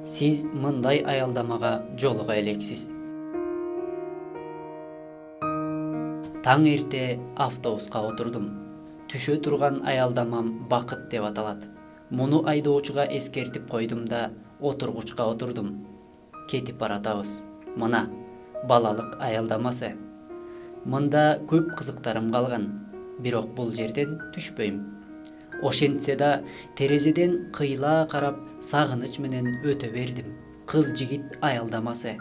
Сиз мындай аялдамага жолуга элексиз. Таң эрте автобуска отурдум. Түшө турган аялдамам бакыт деп аталат. Муну айдоочуга эскертип койдум да отургучка отурдум. Кетип баратабыз. Мына балалык аялдамасы. Мында көп кызыктарым калган. Бирок бул жерден түшпөйм. Ошентсе да терезеден кыйла карап сагыныч менен өтө бердим. Кыз жигит аялдамасы.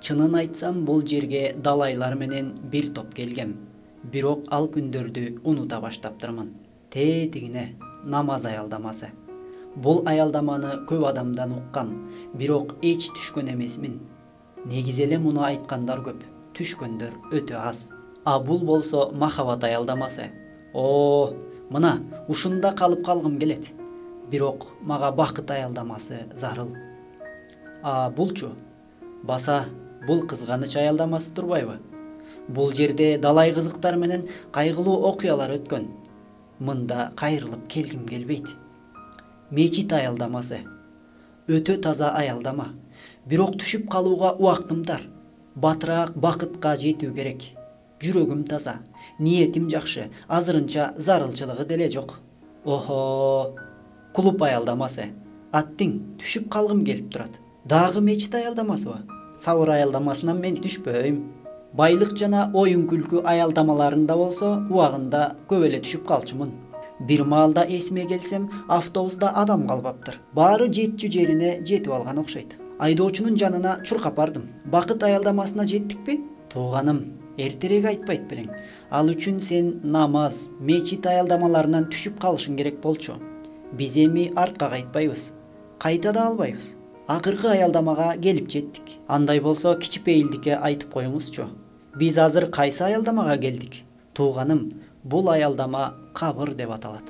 Чынын айтсам бул жерге далайлар менен бир топ келгем. Бирок ал күндөрдү унута баштаптырмын. Тетигине намаз аялдамасы. Бул аялдаманы көп адамдан уккам, бирок эч түшкөн эмесмин. Негизи эле муну айткандар көп, түшкөндөр өтө аз. А бул болсо махабат аялдамасы. Мына ушунда калып калгым келет. Бирок мага бакыт аялдамасы зарыл. Булчу? Баса бул кызганыч аялдамасы турбайбы? Бул жерде далай кызыктар менен кайгылуу окуялар өткөн. Мында кайрылып келгим келбейт. Мечит аялдамасы. Өтө таза аялдама. Бирок түшүп калууга убактым тар. Батыраак бакытка жетүү керек. Жүрөгүм таза, ниетим жакшы, азырынча зарылчылыгы деле жок. Клуб аялдамасы. Аттиң, түшүп калгым келип турат. Дагы мечит аялдамасыбы? Сабыр аялдамасынан мен түшпөйм. Байлык жана оюн күлкү аялдамаларында болсо, убагында көп эле түшүп калчумун. Бир маалда эсиме келсем, автобуста адам калбаптыр. Баары жетчү жерине жетип алган окшойт. Айдоочунун жанына чуркап бардым. Бакыт аялдамасына жеттикпи? Тууганым, эртерээк айтпайт белең. Ал үчүн сен намаз, мечит аялдамаларынан түшүп калышың керек болчу. Биз эми артка кайтпайбыз. Кайта да албайбыз. Акыркы аялдамага келип жеттик. Андай болсо кичипейилдикке айтып коюңузчу. Биз азыр кайсы аялдамага келдик? Тууганым, бул аялдама кабыр деп аталат.